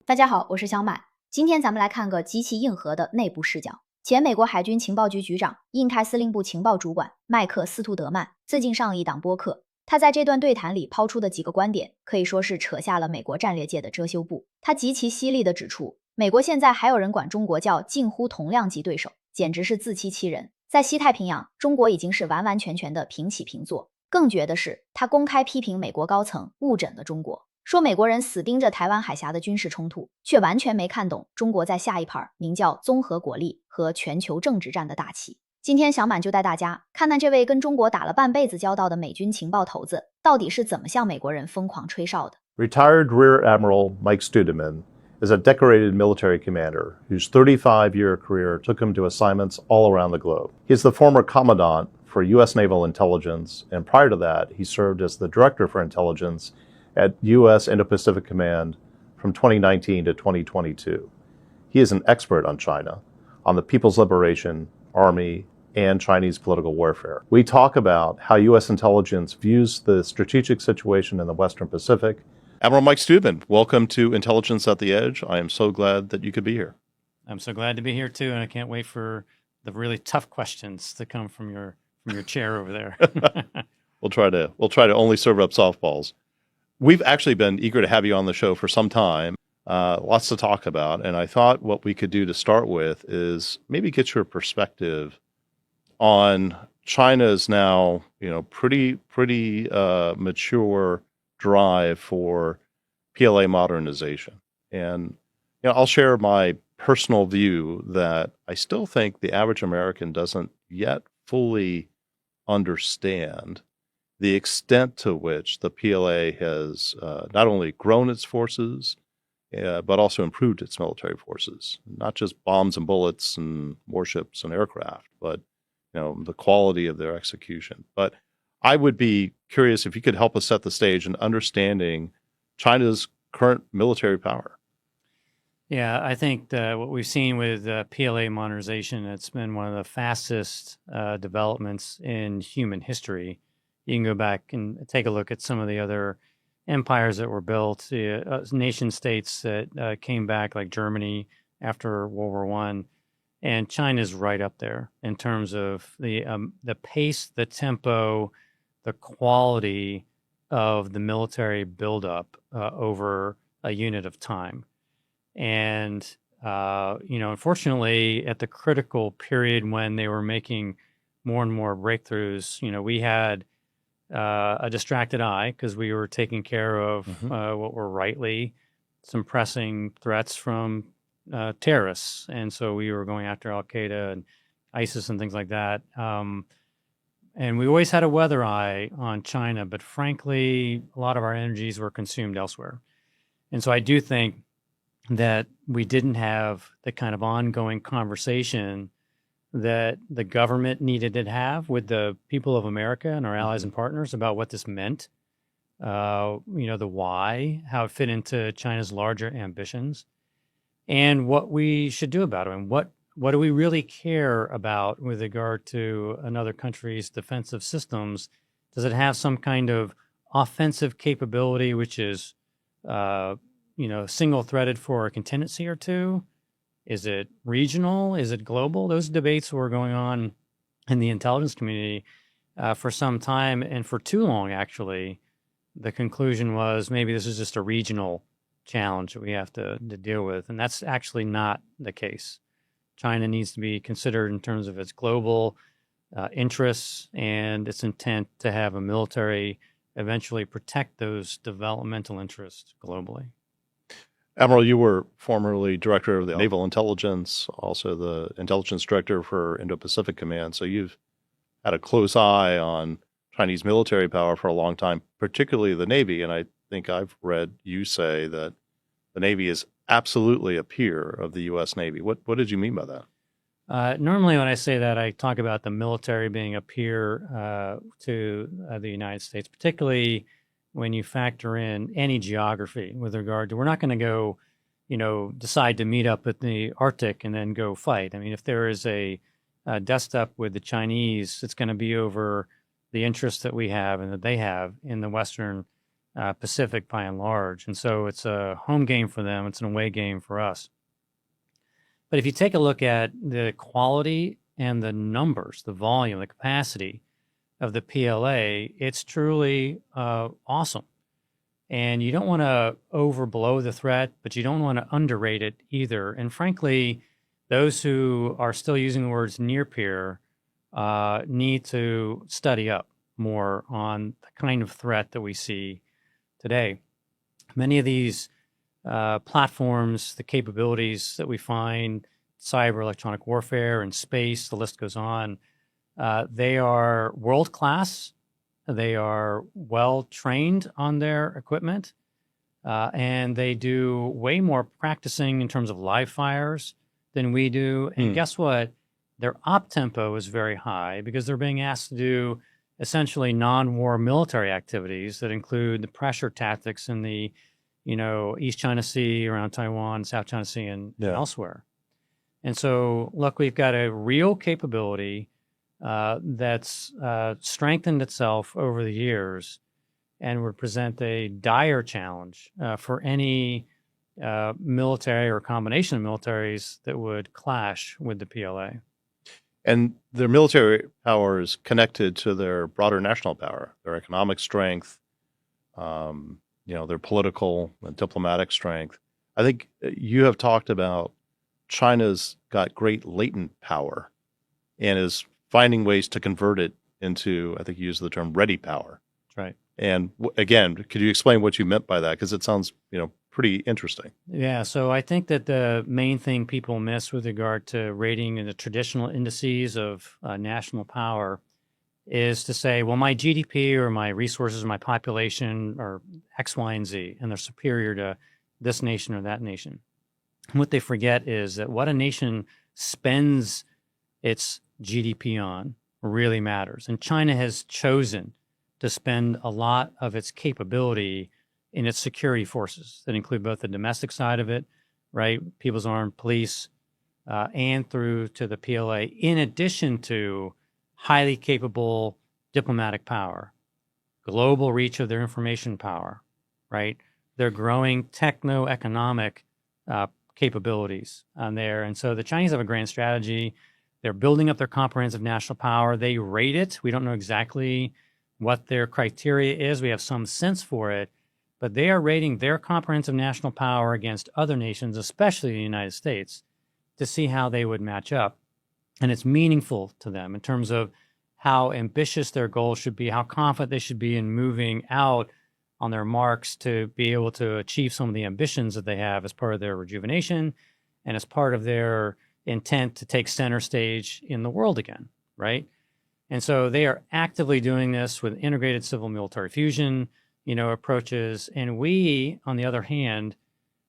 大家好，我是小满。今天咱们来看个极其硬核的内部视角。前美国海军情报局局长、印太司令部情报主管麦克斯图德曼最近上了一档播客，他在这段对谈里抛出的几个观点，可以说是扯下了美国战略界的遮羞布。他极其犀利地指出，美国现在还有人管中国叫近乎同量级对手，简直是自欺欺人。在西太平洋，中国已经是完完全全的平起平坐。更绝的是，他公开批评美国高层误诊了中国。说美国人死盯着台湾海峡的军事冲突，却完全没看懂中国在下一盘名叫综合国力和全球政治战的大棋。今天小满就带大家看看这位跟中国打了半辈子交道的美军情报头子，到底是怎么向美国人疯狂吹哨的。Retired Rear Admiral Mike Studeman is a decorated military commander whose 35-year career took him to assignments all around the globe. He is the former commandant for U.S. naval intelligence, and prior to that, he served as the director for intelligence at U.S. Indo-Pacific Command from 2019 to 2022. He is an expert on China, on the People's Liberation Army, and Chinese political warfare. We talk about how U.S. intelligence views the strategic situation in the Western Pacific. Admiral Mike Studeman, welcome to Intelligence at the Edge. I am so glad that you could be here. I'm so glad to be here too, and I can't wait for the really tough questions to come from your chair over there. We'll try to only serve up softballs. We've actually been eager to have you on the show for some time. Lots to talk about. And I thought what we could do to start with is maybe get your perspective on China's now, pretty mature drive for PLA modernization. And, I'll share my personal view that I still think the average American doesn't yet fully understand the extent to which the PLA has not only grown its forces, but also improved its military forces. Not just bombs and bullets and warships and aircraft, but the quality of their execution. But I would be curious if you could help us set the stage in understanding China's current military power. Yeah, I think what we've seen with PLA modernization, it's been one of the fastest developments in human history. You can go back and take a look at some of the other empires that were built, nation states that came back, like Germany after World War I, and China's right up there in terms of the pace, the tempo, the quality of the military buildup over a unit of time. And unfortunately, at the critical period when they were making more and more breakthroughs, we had a distracted eye because we were taking care of what were rightly some pressing threats from terrorists. And so we were going after Al-Qaeda and ISIS and things like that. And we always had a weather eye on China, but frankly, a lot of our energies were consumed elsewhere. And so I do think that we didn't have the kind of ongoing conversation that the government needed to have with the people of America and our allies and partners about what this meant, the why, how it fit into China's larger ambitions, and what we should do about it, and what do we really care about with regard to another country's defensive systems? Does it have some kind of offensive capability, which is, single-threaded for a contingency or two? Is it regional? Is it global? Those debates were going on in the intelligence community for some time, and for too long, actually. The conclusion was maybe this is just a regional challenge that we have to deal with, and that's actually not the case. China needs to be considered in terms of its global interests and its intent to have a military eventually protect those developmental interests globally. Admiral, you were formerly director of the Naval Intelligence, also the intelligence director for Indo-Pacific Command. So you've had a close eye on Chinese military power for a long time, particularly the Navy. And I think I've read you say that the Navy is absolutely a peer of the U.S. Navy. What did you mean by that? Normally, when I say that, I talk about the military being a peer to the United States, particularly when you factor in any geography with regard to, we're not going to go, decide to meet up at the Arctic and then go fight. I mean, if there is a dust up with the Chinese, it's going to be over the interests that we have and that they have in the Western Pacific by and large. And so it's a home game for them. It's an away game for us. But if you take a look at the quality and the numbers, the volume, the capacity of the PLA, it's truly awesome. And you don't want to overblow the threat, but you don't want to underrate it either. And frankly, those who are still using the words near peer need to study up more on the kind of threat that we see today. Many of these platforms, the capabilities that we find, cyber, electronic warfare, and space, the list goes on, they are world-class. They are well-trained on their equipment, and they do way more practicing in terms of live fires than we do. And guess what? Their op tempo is very high because they're being asked to do essentially non-war military activities that include the pressure tactics in the, East China Sea, around Taiwan, South China Sea, and elsewhere. And so, look, we've got a real capability that's strengthened itself over the years and would present a dire challenge for any military or combination of militaries that would clash with the PLA. And their military power is connected to their broader national power, their economic strength, their political and diplomatic strength. I think you have talked about China's got great latent power and is finding ways to convert it into, I think you used the term, ready power. That's right. And again, could you explain what you meant by that? Because it sounds, pretty interesting. Yeah, so I think that the main thing people miss with regard to rating in the traditional indices of national power is to say, well, my GDP or my resources or my population are X, Y, and Z, and they're superior to this nation or that nation. And what they forget is that what a nation spends its GDP on really matters. And China has chosen to spend a lot of its capability in its security forces that include both the domestic side of it, right, People's Armed Police, and through to the PLA, in addition to highly capable diplomatic power, global reach of their information power, right? Their growing techno-economic capabilities on there. And so the Chinese have a grand strategy. They're building up their comprehensive national power. They rate it. We don't know exactly what their criteria is. We have some sense for it. But they are rating their comprehensive national power against other nations, especially the United States, to see how they would match up. And it's meaningful to them in terms of how ambitious their goals should be, how confident they should be in moving out on their marks to be able to achieve some of the ambitions that they have as part of their rejuvenation and as part of their intent to take center stage in the world again, right? And so they are actively doing this with integrated civil military fusion, approaches. And we, on the other hand,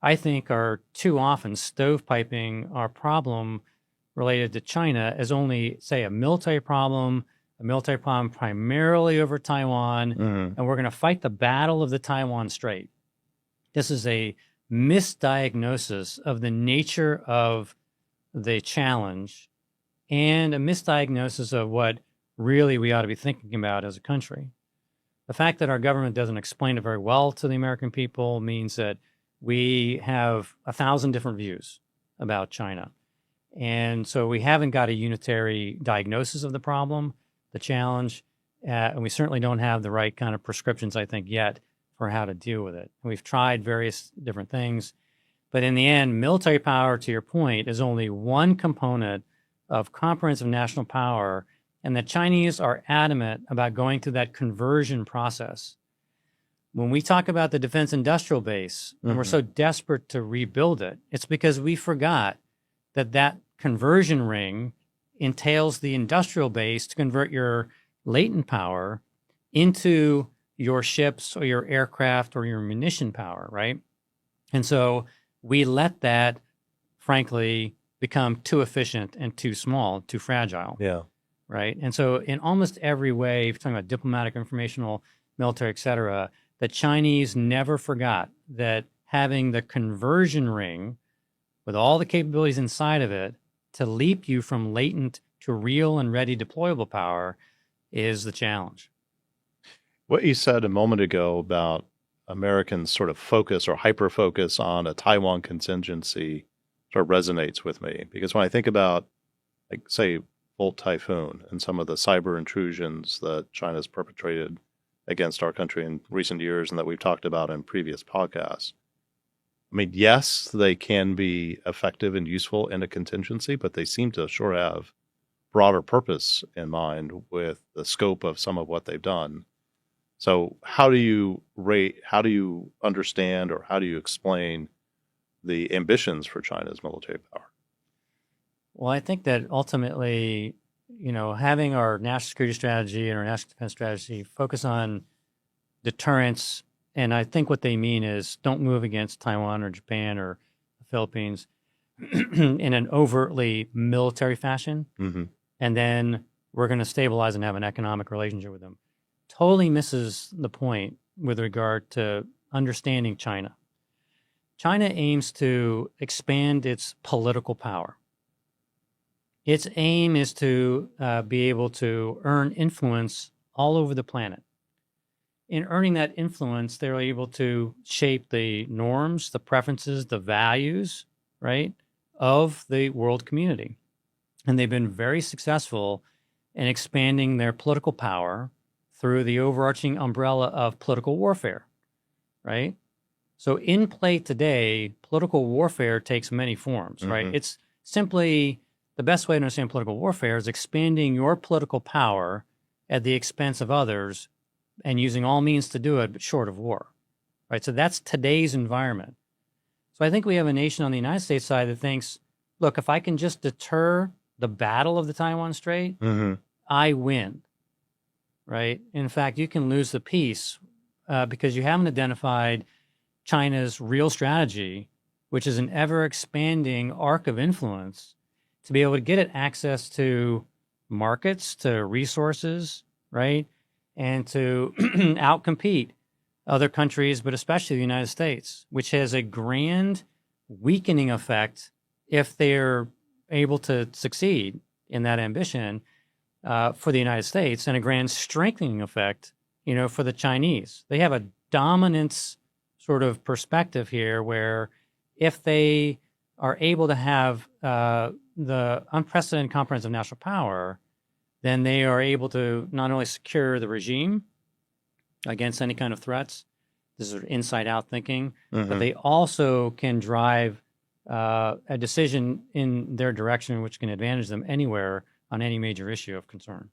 I think are too often stovepiping our problem related to China as only, say, a military problem primarily over Taiwan, and we're going to fight the battle of the Taiwan Strait. This is a misdiagnosis of the nature of the challenge and a misdiagnosis of what really we ought to be thinking about as a country. The fact that our government doesn't explain it very well to the American people means that we have 1,000 different views about China. And so we haven't got a unitary diagnosis of the problem, the challenge, and we certainly don't have the right kind of prescriptions, I think, yet for how to deal with it. We've tried various different things, but in the end, military power, to your point, is only one component of comprehensive national power, and the Chinese are adamant about going through that conversion process. When we talk about the defense industrial base, and we're so desperate to rebuild it, it's because we forgot that conversion ring entails the industrial base to convert your latent power into your ships or your aircraft or your munition power, right? And so we let that, frankly, become too efficient and too small, too fragile. Yeah. Right. And so in almost every way, if you're talking about diplomatic, informational, military, et cetera, the Chinese never forgot that having the conversion ring with all the capabilities inside of it to leap you from latent to real and ready deployable power is the challenge. What you said a moment ago about Americans' sort of focus or hyper focus on a Taiwan contingency sort of resonates with me because when I think about, like, say, Volt Typhoon and some of the cyber intrusions that China's perpetrated against our country in recent years and that we've talked about in previous podcasts. I mean, yes, they can be effective and useful in a contingency, but they seem to sure have broader purpose in mind with the scope of some of what they've done. So how do you understand or how do you explain the ambitions for China's military power? Well, I think that ultimately, having our national security strategy and our national defense strategy focus on deterrence, and I think what they mean is don't move against Taiwan or Japan or the Philippines in an overtly military fashion, and then we're going to stabilize and have an economic relationship with them. Totally misses the point with regard to understanding China. China aims to expand its political power. Its aim is to be able to earn influence all over the planet. In earning that influence, they're able to shape the norms, the preferences, the values, right, of the world community. And they've been very successful in expanding their political power through the overarching umbrella of political warfare, right? So in play today, political warfare takes many forms, right? It's simply the best way to understand political warfare is expanding your political power at the expense of others and using all means to do it, but short of war, right? So that's today's environment. So I think we have a nation on the United States side that thinks, look, if I can just deter the battle of the Taiwan Strait, I win, right? In fact, you can lose the peace because you haven't identified China's real strategy, which is an ever-expanding arc of influence to be able to get it access to markets, to resources, right? And to outcompete other countries, but especially the United States, which has a grand weakening effect if they're able to succeed in that ambition for the United States, and a grand strengthening effect, for the Chinese. They have a dominance sort of perspective here where if they are able to have the unprecedented comprehensive national power, then they are able to not only secure the regime against any kind of threats, this is inside-out thinking, but they also can drive a decision in their direction which can advantage them anywhere on any major issue of concern.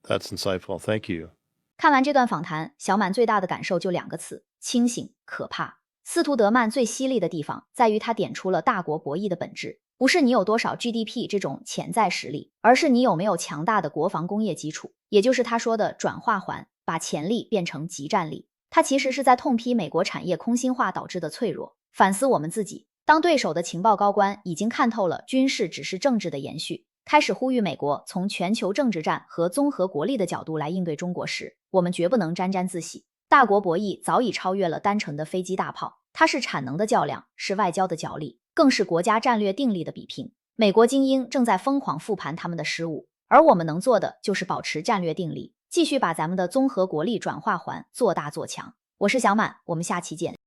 That's insightful. Thank you. 看完这段访谈，小满最大的感受就2个词：清醒、可怕。司徒德曼最犀利的地方在于他点出了大国博弈的本质，不是你有多少 GDP 这种潜在实力，而是你有没有强大的国防工业基础，也就是他说的转化环，把潜力变成即战力。他其实是在痛批美国产业空心化导致的脆弱，反思我们自己。当对手的情报高官已经看透了军事只是政治的延续，开始呼吁美国从全球政治战和综合国力的角度来应对中国时，我们绝不能沾沾自喜。大国博弈早已超越了单纯的飞机大炮，它是产能的较量，是外交的角力，更是国家战略定力的比拼。美国精英正在疯狂复盘他们的失误，而我们能做的就是保持战略定力，继续把咱们的综合国力转化环做大做强。我是小满，我们下期见。